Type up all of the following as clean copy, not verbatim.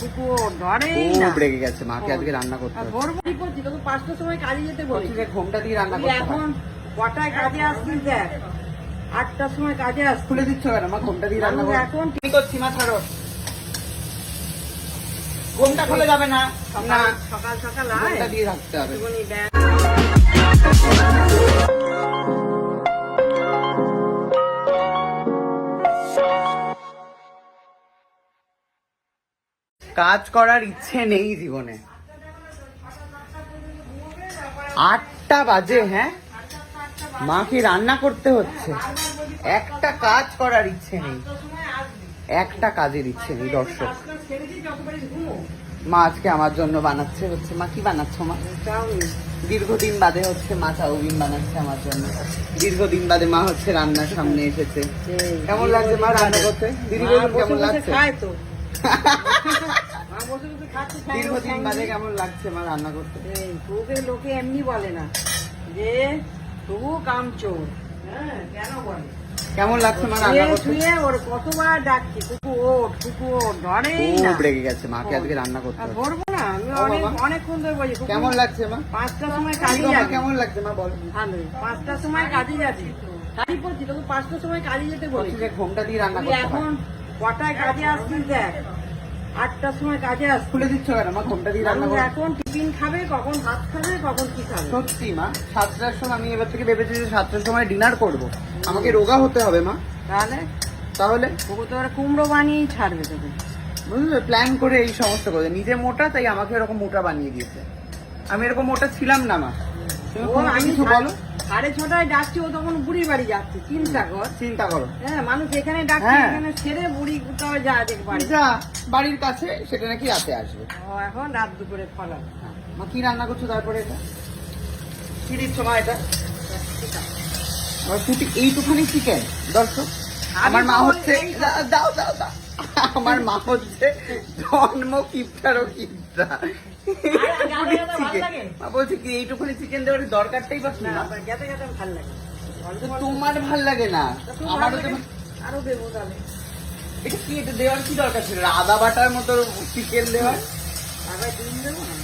কুকুর ধরেই না। খুব রেগে গেছে, মাকে আজকে রান্না করতে হবে। ভোর ভোরই করছি, তোকে 5টার সময় কাজে যেতে বলি। ঘোমটা দিয়ে রান্না করতে হবে। এখন কটায় কাজে আসছিস দেখ, 8টার সময় কাজে আসছিস। খুলে দিচ্ছ কেন মা? ঘোমটা দিয়ে রান্না করতে এখন কি করছি মা? ছাড়ো, ঘোমটা খুলে যাবে না। না, সকাল সকাল ঘোমটা দিয়ে রাখতে হবে। কাজ করার ইচ্ছে নেই জীবনে। 8টা বাজে, হ্যাঁ, মাকে রান্না করতে হচ্ছে। একটা কাজ করার ইচ্ছে নেই, একটা কাজের ইচ্ছে নেই। দর্শক, মা আজকে আমার জন্য বানাচ্ছে হচ্ছে। মা কি বানাচ্ছ মা? দীর্ঘদিন বাদে হচ্ছে মা চাউমিন বানাচ্ছে আমার জন্য। দীর্ঘদিন বাদে মা হচ্ছে রান্নার সামনে এসেছে। কেমন লাগছে মা রান্না করতে? দিদি বলুন কেমন লাগছে? দীর্ঘদিন বাদে কেমন লাগছে মা রান্না করতে? তোকে লোকে এমনি বলে না যে তবু কামচোর, কেন বলে? কেমন লাগছে মা রান্না করতে? ওর কতবার ডাকছি কুকুর কুকুর ধরেই না। খুব রেগে গেছে, মাকে আজকে রান্না করতে হবে। ধরবো না আমি, অনেকক্ষণ ধরে বলছি। কেমন লাগছে মা? 5টার সময় কাজে মা যাচ্ছি। কেমন লাগছে মা বল? ভালো, 5টার সময় কাজে যাচ্ছি। শাড়ি পরছি, তোকে 5টার সময় কাজে যেতে বলি। ঘোমটা দিয়ে রান্না করতে হবে। এখন কটায় কাজে আসছিস দেখ, 8টার সময় কাজে আসছিস। খুলে দিচ্ছ কেন মা? ঘোমটা দিয়ে রান্না করতে। এখন টিফিন খাবে, কখন ভাত খাবে, কখন কি খাবে? সত্যি মা, 7টার সময় আমি এবার থেকে ভেবেছি যে 7টার সময় ডিনার করব। আমাকে রোগা হতে হবে মা। তাহলে ওকে তো ওরা কুমড়ো বানিয়েই ছাড়বে তোকে, বুঝলে? প্ল্যান করে এই সমস্ত করে নিজে মোটা, তাই আমাকে এরকম মোটা বানিয়ে দিয়েছে। আমি এরকম মোটা ছিলাম না মা। তুমি কিছু বলো। 6:30 ডাকছি, ও তখন বুড়ি বাড়ি যাচ্ছে। চিন্তা করো। হ্যাঁ, মানুষ এখানে ডাকছে, এখানে ছেড়ে বুড়ি কোথাও যা দেখবাড়ি যা বাড়ির কাছে, সেটা নাকি রাতে আসবে। এখন রাত দুপুরে ফলা। মা কি রান্না করছো তারপরে? এটা কি দিচ্ছ মা? এটা এইটুখানি চিকেন। দর্শক, আমার মা হচ্ছে, দাও দাও দাও, আমার মা হচ্ছে জন্ম কিপটারও কিপটা। বলছি কি এইটুখানি চিকেন দেওয়ার দরকারটাই বা কি? ভাল লাগে। তোমার ভাল লাগে না, আমারও তো। আরো দেবো তাহলে। এটা কি, এটা দেওয়ার কি দরকার ছিল? আদা বাটার মতো চিকেন দেওয়ার ডিম দেবো না,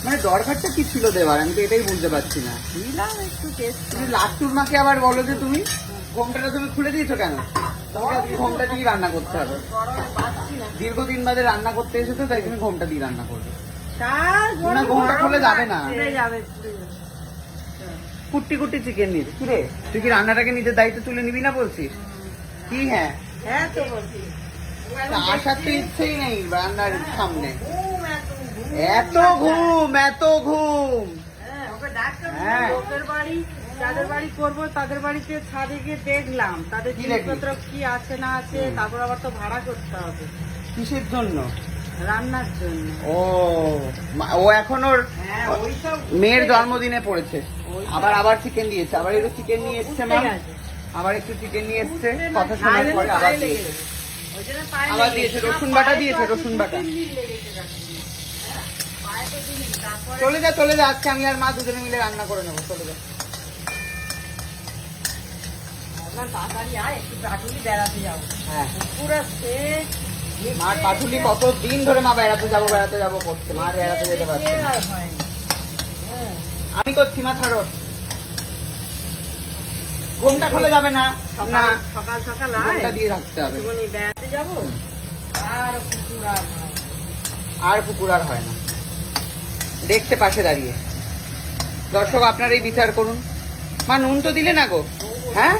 মানে দরকারটা কি ছিল দেওয়ার? আমি তো এটাই বুঝতে পারছি না। তুমি লাট্টুর মাকে আবার বলো যে তুমি ঘোমটাটা তুমি খুলে দিয়েছো কেন? তোমাকে আজকে ঘোমটা দিয়ে রান্না করতে হবে। দীর্ঘদিন বাদে রান্না করতে এসেছো, তাই তুমি ঘোমটা দিয়ে রান্না করবে না। ঘোমটা খুলে যাবে না। কুট্টি কুট্টি চিকেন নিবি কি রে? তুই কি রান্নাটাকে নিজের দায়িত্ব তুলে নিবি না বলছিস কি? হ্যাঁ, তো বলছি। আসার তো ইচ্ছেই নেই রান্নার সামনে। এত ঘুম, এত ঘুম। হ্যাঁ, লোকের বাড়ি, যাদের বাড়ি করবো তাদের বাড়িতে ছাদে গিয়ে দেখলাম তাদের জিনিসপত্র কি আছে না আছে। তারপর আবার তো ভাড়া করতে হবে। কিসের জন্য? রান্নার জন্য। ও এখন ওর মেয়ের জন্মদিনে পড়েছে, আবার চিকেন দিয়েছে। আবার একটু চিকেন নিয়ে এসছে মা, আবার একটু চিকেন নিয়ে এসছে। কথা শোনার পরে আবার দিয়েছে, আবার দিয়েছে। রসুন বাটা দিয়েছে, রসুন বাটা। চলে যা চলে যা, আজকে আমি আর মা দুজনে মিলে রান্না করে নেবো। চলে যা। তাড়াতাড়ি আয়, একটু কাঠুলি বেড়াতে যাবো। হ্যাঁ, পুরো মার কাঠুলি কতদিন ধরে মা বেড়াতে যাবো করছে। মা বেড়াতে যেতে পারছে না। আমি করছি মা, ছাড়ো। ঘোমটা খুলে যাবে না। না, সকাল সকাল ঘোমটা দিয়ে রাখতে হবে। বেড়াতে যাবো। আর কুকুর আর হয় না, দেখতে পাশে দাঁড়িয়ে। দর্শক, আপনারাই বিচার করুন। মা নুন তো দিলে না গো? হ্যাঁ,